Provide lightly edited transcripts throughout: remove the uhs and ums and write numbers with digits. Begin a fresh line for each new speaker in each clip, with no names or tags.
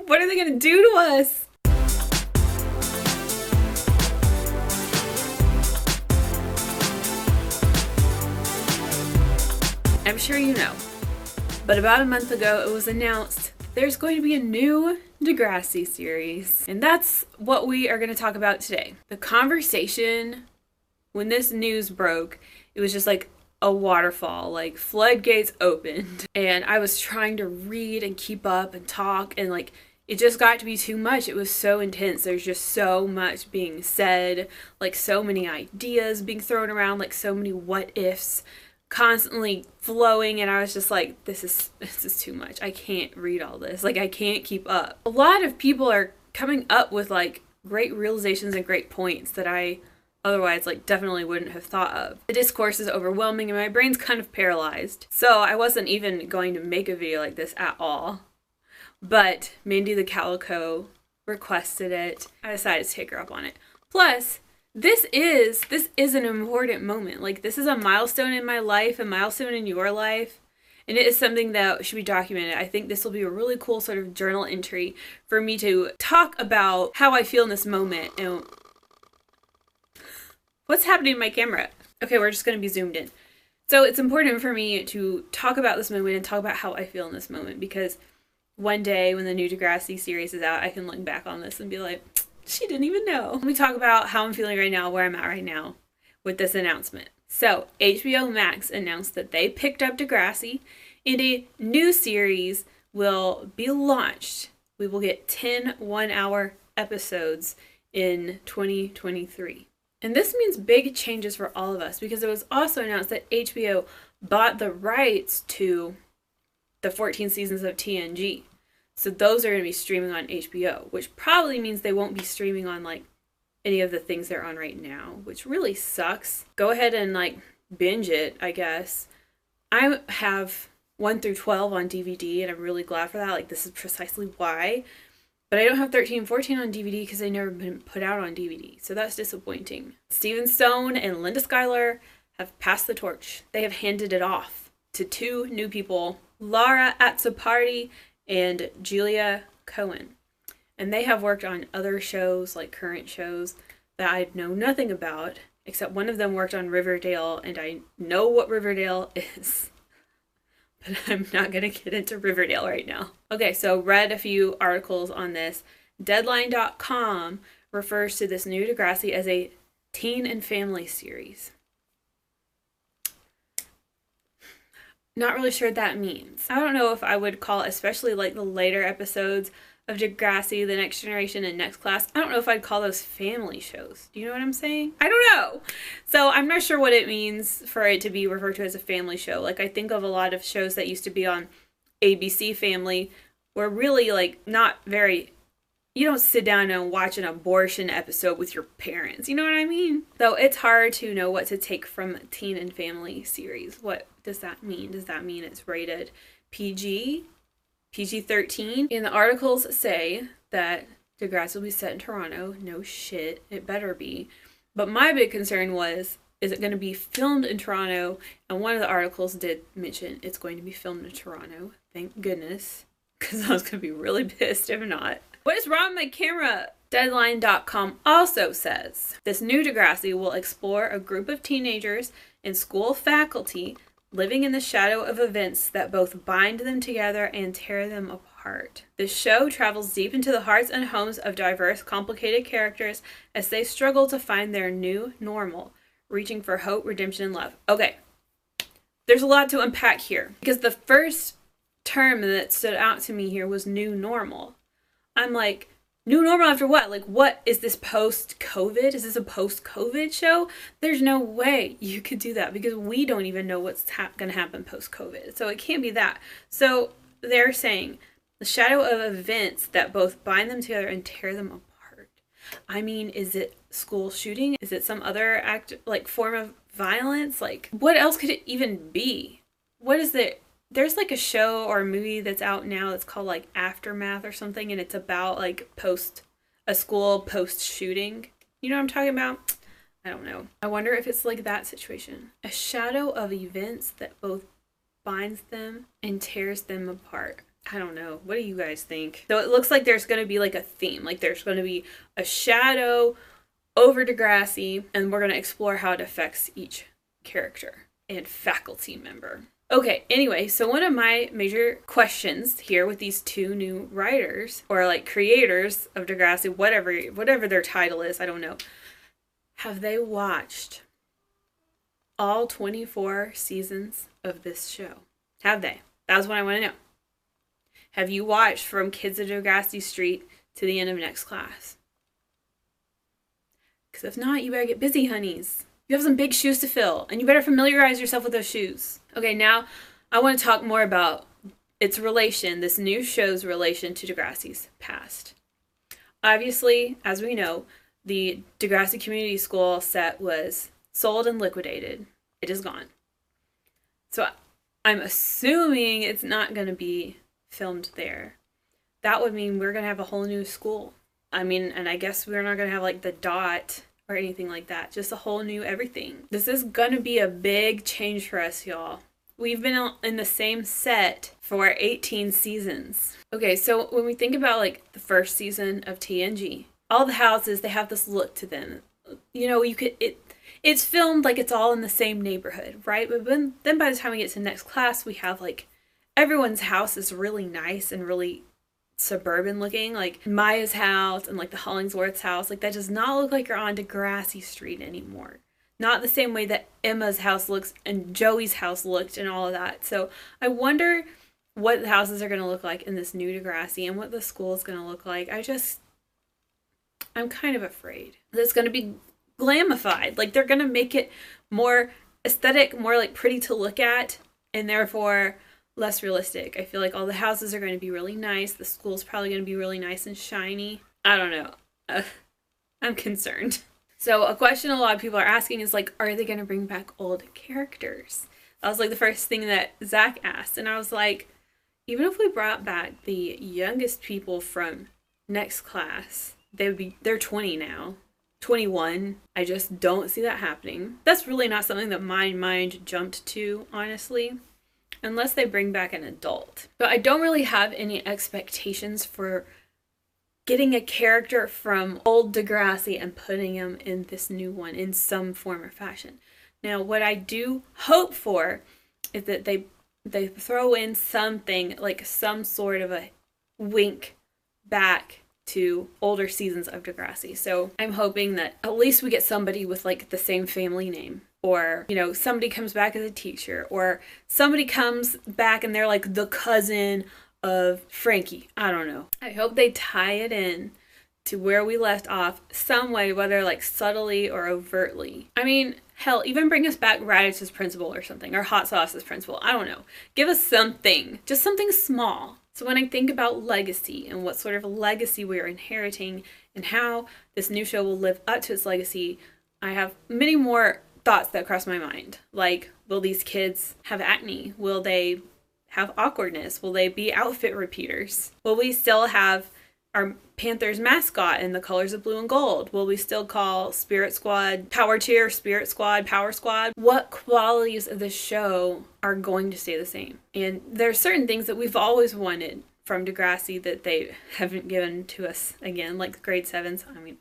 What are they gonna do to us? I'm sure you know, but about a month ago it was announced there's going to be a new Degrassi series, and that's what we are going to talk about today. The conversation when this news broke, it was just like a waterfall, like floodgates opened, and I was trying to read and keep up and talk, and like it just got to be too much. It was so intense. There's just so much being said, like so many ideas being thrown around, like so many what ifs constantly flowing, and I was just like, this is too much. I can't read all this. Like, I can't keep up. A lot of people are coming up with like great realizations and great points that I otherwise like definitely wouldn't have thought of. The discourse is overwhelming and my brain's kind of paralyzed. So I wasn't even going to make a video like this at all. But Mindy the Calico requested it. I decided to take her up on it. Plus, this is an important moment. Like, this is a milestone in my life, a milestone in your life, and it is something that should be documented. I think this will be a really cool sort of journal entry for me to talk about how I feel in this moment. And what's happening in my camera? Okay, we're just going to be zoomed in. So it's important for me to talk about this moment and talk about how I feel in this moment, because one day when the new Degrassi series is out, I can look back on this and be like, she didn't even know. Let me talk about how I'm feeling right now, where I'm at right now with this announcement. So, HBOMax announced that they picked up Degrassi and a new series will be launched. We will get 10 one-hour episodes in 2023. And this means big changes for all of us, because it was also announced that HBO bought the rights to the 14 seasons of TNG. So those are going to be streaming on HBO, which probably means they won't be streaming on like any of the things they're on right now, which really sucks. Go ahead and like binge it, I guess. I have 1 through 12 on DVD, and I'm really glad for that. Like, this is precisely why. But I don't have 13 and 14 on DVD because they never been put out on DVD. So that's disappointing. Steven Stone and Linda Schuyler have passed the torch. They have handed it off to 2 new people, Lara Azzopardi and Julia Cohen. And they have worked on other shows, like current shows, that I know nothing about, except one of them worked on Riverdale, and I know what Riverdale is. But I'm not going to get into Riverdale right now. Okay, so read a few articles on this. Deadline.com refers to this new Degrassi as a teen and family series. Not really sure what that means. I don't know if I would call, especially like the later episodes of Degrassi, The Next Generation, and Next Class, I don't know if I'd call those family shows. Do you know what I'm saying? I don't know. So I'm not sure what it means for it to be referred to as a family show. Like, I think of a lot of shows that used to be on ABC Family were really like not very, you don't sit down and watch an abortion episode with your parents. You know what I mean? So it's hard to know what to take from teen and family series. What does that mean? Does that mean it's rated PG? PG-13? And the articles say that Degrassi will be set in Toronto. No shit, it better be. But my big concern was, is it going to be filmed in Toronto? And one of the articles did mention it's going to be filmed in Toronto. Thank goodness, because I was going to be really pissed if not. What is wrong with my camera? Deadline.com also says this new Degrassi will explore a group of teenagers and school faculty living in the shadow of events that both bind them together and tear them apart. The show travels deep into the hearts and homes of diverse, complicated characters as they struggle to find their new normal, reaching for hope, redemption, and love. Okay, there's a lot to unpack here, because the first term that stood out to me here was new normal. I'm like, new normal after what? Like, what is this post-COVID? Is this a post-COVID show? There's no way you could do that, because we don't even know what's going to happen post-COVID. So it can't be that. So they're saying the shadow of events that both bind them together and tear them apart. I mean, is it school shooting? Is it some other form of violence? Like, what else could it even be? What is it? There's like a show or a movie that's out now that's called like Aftermath or something, and it's about like a school post shooting. You know what I'm talking about? I don't know. I wonder if it's like that situation. A shadow of events that both binds them and tears them apart. I don't know. What do you guys think? So it looks like there's going to be like a theme. Like there's going to be a shadow over Degrassi, and we're going to explore how it affects each character and faculty member. Okay, anyway, so one of my major questions here with these two new writers, or like creators of Degrassi, whatever their title is, I don't know. Have they watched all 24 seasons of this show? Have they? That's what I want to know. Have you watched from Kids of Degrassi Street to the end of next class? Because if not, you better get busy, honeys. You have some big shoes to fill, and you better familiarize yourself with those shoes. Okay, now I want to talk more about its relation, this new show's relation to Degrassi's past. Obviously, as we know, the Degrassi Community School set was sold and liquidated. It is gone. So I'm assuming it's not going to be filmed there. That would mean we're going to have a whole new school. I mean, and I guess we're not going to have like the dot or anything like that. Just a whole new everything. This is going to be a big change for us, y'all. We've been in the same set for 18 seasons. Okay, so when we think about like the first season of TNG, all the houses, they have this look to them. You know, it's filmed like it's all in the same neighborhood, right? But then by the time we get to next class, we have like everyone's house is really nice and really suburban looking. Like Maya's house and like the Hollingsworth's house, like that does not look like you're on Degrassi Street anymore. Not the same way that Emma's house looks and Joey's house looked and all of that. So I wonder what the houses are going to look like in this new Degrassi and what the school is going to look like. I'm kind of afraid that it's going to be glamified. Like they're going to make it more aesthetic, more like pretty to look at, and therefore less realistic. I feel like all the houses are going to be really nice. The school's probably going to be really nice and shiny. I don't know. I'm concerned. So a question a lot of people are asking is like, are they going to bring back old characters? That was like the first thing that Zach asked. And I was like, even if we brought back the youngest people from next class, they're 20 now. 21. I just don't see that happening. That's really not something that my mind jumped to, honestly. Unless they bring back an adult. But I don't really have any expectations for getting a character from old Degrassi and putting him in this new one in some form or fashion. Now, what I do hope for is that they throw in something, like some sort of a wink back to older seasons of Degrassi. So I'm hoping that at least we get somebody with like the same family name. Or, you know, somebody comes back as a teacher. Or somebody comes back and they're like the cousin of Frankie. I don't know. I hope they tie it in to where we left off some way, whether like subtly or overtly. I mean, hell, even bring us back Radish's principal or something. Or Hot Sauce's principal. I don't know. Give us something. Just something small. So when I think about legacy and what sort of legacy we're inheriting and how this new show will live up to its legacy, I have many more thoughts that cross my mind. Like, will these kids have acne? Will they have awkwardness? Will they be outfit repeaters? Will we still have our Panthers mascot in the colors of blue and gold? Will we still call Spirit Squad Power Tier, Spirit Squad Power Squad? What qualities of the show are going to stay the same? And there are certain things that we've always wanted from Degrassi that they haven't given to us again, like grade 7s. I mean,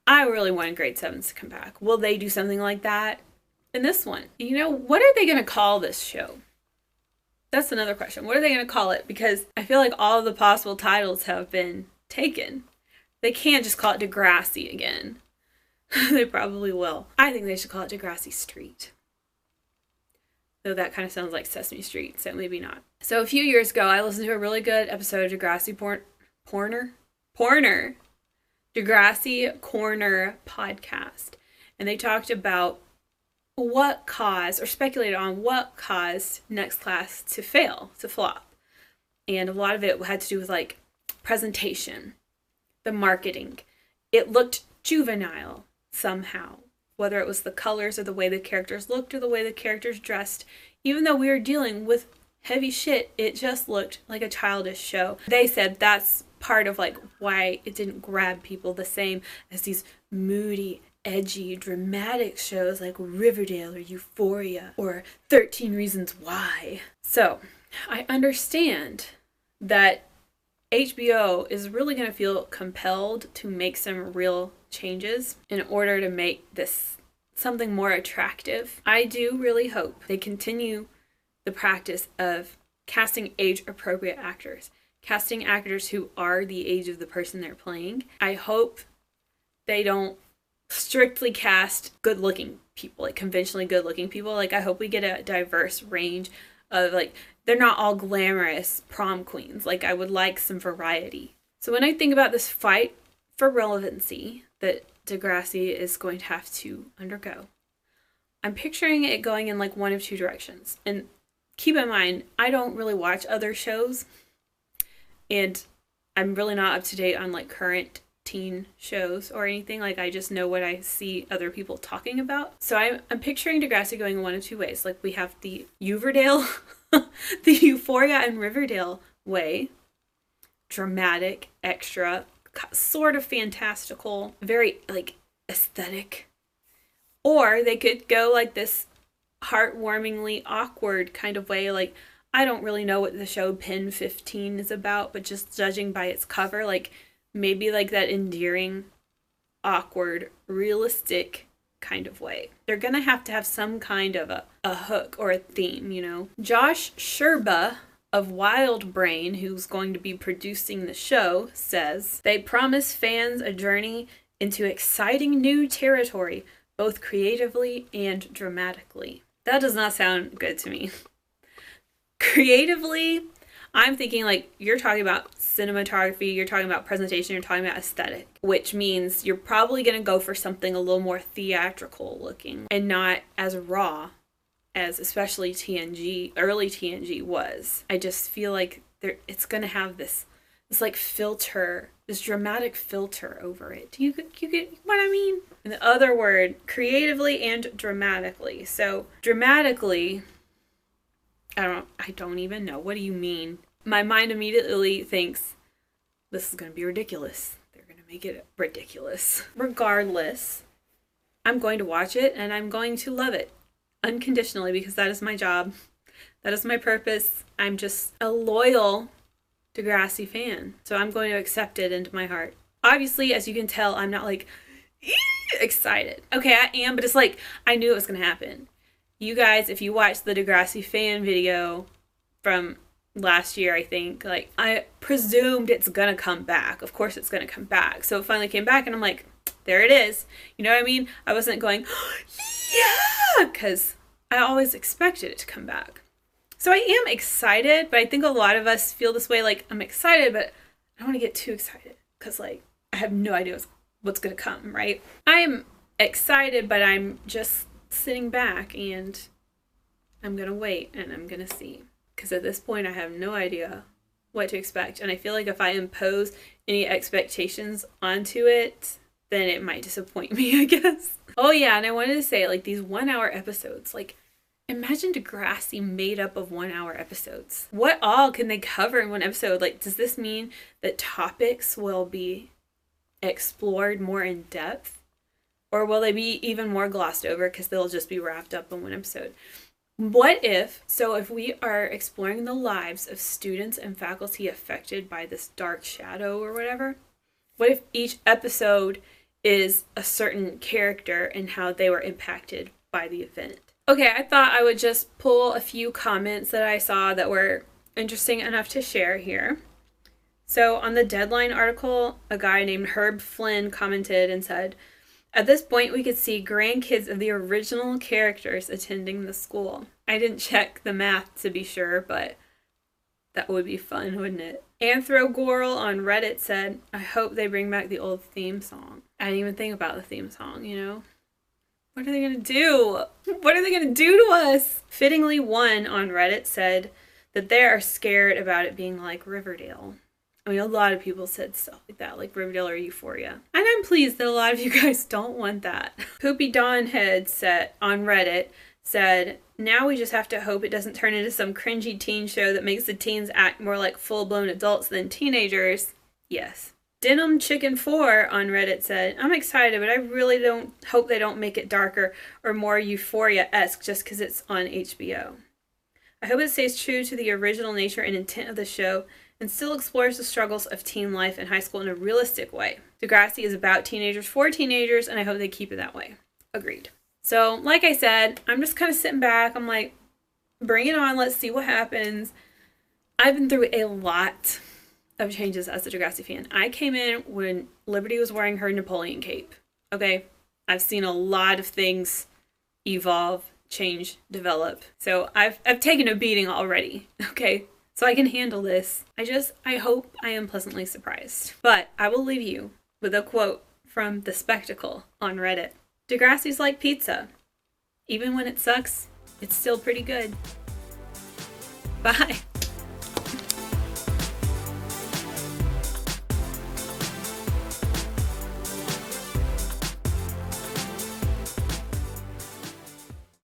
I really wanted grade 7s to come back. Will they do something like that in this one? You know, what are they going to call this show? That's another question. What are they going to call it? Because I feel like all of the possible titles have been taken. They can't just call it Degrassi again. They probably will. I think they should call it Degrassi Street. Though that kind of sounds like Sesame Street, so maybe not. So a few years ago, I listened to a really good episode of Degrassi Degrassi Corner podcast. And they talked about what caused, or speculated on what caused next class to fail, to flop. And a lot of it had to do with like presentation, the marketing. It looked juvenile somehow, whether it was the colors or the way the characters looked or the way the characters dressed. Even though we were dealing with heavy shit, it just looked like a childish show. They said that's part of like why it didn't grab people the same as these moody, edgy, dramatic shows like Riverdale or Euphoria or 13 Reasons Why. So I understand that HBO is really going to feel compelled to make some real changes in order to make this something more attractive. I do really hope they continue the practice of casting age-appropriate actors, casting actors who are the age of the person they're playing. I hope they don't strictly cast good-looking people, like conventionally good-looking people. Like, I hope we get a diverse range of, like, they're not all glamorous prom queens. Like, I would like some variety. So when I think about this fight for relevancy that Degrassi is going to have to undergo, I'm picturing it going in like one of two directions. And keep in mind, I don't really watch other shows, and I'm really not up to date on like current teen shows or anything. Like, I just know what I see other people talking about. So I'm picturing Degrassi going in one of two ways. Like, we have the Uverdale, the Euphoria and Riverdale way, dramatic, extra, sort of fantastical, very like aesthetic. Or they could go like this heartwarmingly awkward kind of way. Like, I don't really know what the show Pen 15 is about, but just judging by its cover, like maybe like that endearing, awkward, realistic kind of way. They're gonna have to have some kind of a hook or a theme, you know? Josh Sherba of Wild Brain, who's going to be producing the show, says they promise fans a journey into exciting new territory, both creatively and dramatically. That does not sound good to me. Creatively, I'm thinking like you're talking about cinematography, you're talking about presentation, you're talking about aesthetic, which means you're probably going to go for something a little more theatrical looking and not as raw as especially TNG, early TNG was. I just feel like it's going to have this like filter, this dramatic filter over it. Do you get what I mean? And the other word, creatively and dramatically. So dramatically, I don't even know. What do you mean? My mind immediately thinks this is going to be ridiculous. They're going to make it ridiculous. Regardless, I'm going to watch it and I'm going to love it unconditionally because that is my job. That is my purpose. I'm just a loyal Degrassi fan. So I'm going to accept it into my heart. Obviously, as you can tell, I'm not like excited. Okay, I am, but it's like I knew it was going to happen. You guys, if you watched the Degrassi fan video from last year, I think, like, I presumed it's gonna come back. Of course it's gonna come back. So it finally came back and I'm like, there it is. You know what I mean? I wasn't going, yeah, because I always expected it to come back. So I am excited, but I think a lot of us feel this way. Like, I'm excited, but I don't want to get too excited because, like, I have no idea what's gonna come, right? I'm excited, but I'm just sitting back and I'm gonna wait and I'm gonna see. Because at this point, I have no idea what to expect. And I feel like if I impose any expectations onto it, then it might disappoint me, I guess. Oh, yeah, and I wanted to say, like, these 1 hour episodes, like, imagine Degrassi made up of 1 hour episodes. What all can they cover in one episode? Like, does this mean that topics will be explored more in depth? Or will they be even more glossed over because they'll just be wrapped up in one episode? What if we are exploring the lives of students and faculty affected by this dark shadow or whatever, what if each episode is a certain character and how they were impacted by the event? Okay, I thought I would just pull a few comments that I saw that were interesting enough to share here. So on the Deadline article, a guy named Herb Flynn commented and said, at this point, we could see grandkids of the original characters attending the school. I didn't check the math to be sure, but that would be fun, wouldn't it? Anthrogorl on Reddit said, I hope they bring back the old theme song. I didn't even think about the theme song, you know? What are they going to do? What are they going to do to us? Fittingly1 on Reddit said that they are scared about it being like Riverdale. I mean, a lot of people said stuff like that, like Riverdale or Euphoria. And I'm pleased that a lot of you guys don't want that. Poopy Dawnhead said on Reddit, said, now we just have to hope it doesn't turn into some cringy teen show that makes the teens act more like full-blown adults than teenagers. Yes. Denim Chicken 4 on Reddit said, I'm excited, but I really don't hope they don't make it darker or more Euphoria-esque just because it's on HBO. I hope it stays true to the original nature and intent of the show and still explores the struggles of teen life and high school in a realistic way. Degrassi is about teenagers for teenagers, and I hope they keep it that way. Agreed. So, like I said, I'm just kind of sitting back. I'm like, bring it on. Let's see what happens. I've been through a lot of changes as a Degrassi fan. I came in when Liberty was wearing her Napoleon cape. Okay? I've seen a lot of things evolve, change, develop. So I've taken a beating already. Okay? So I can handle this. I hope I am pleasantly surprised. But I will leave you with a quote from The Spectacle on Reddit. Degrassi's like pizza. Even when it sucks, it's still pretty good. Bye.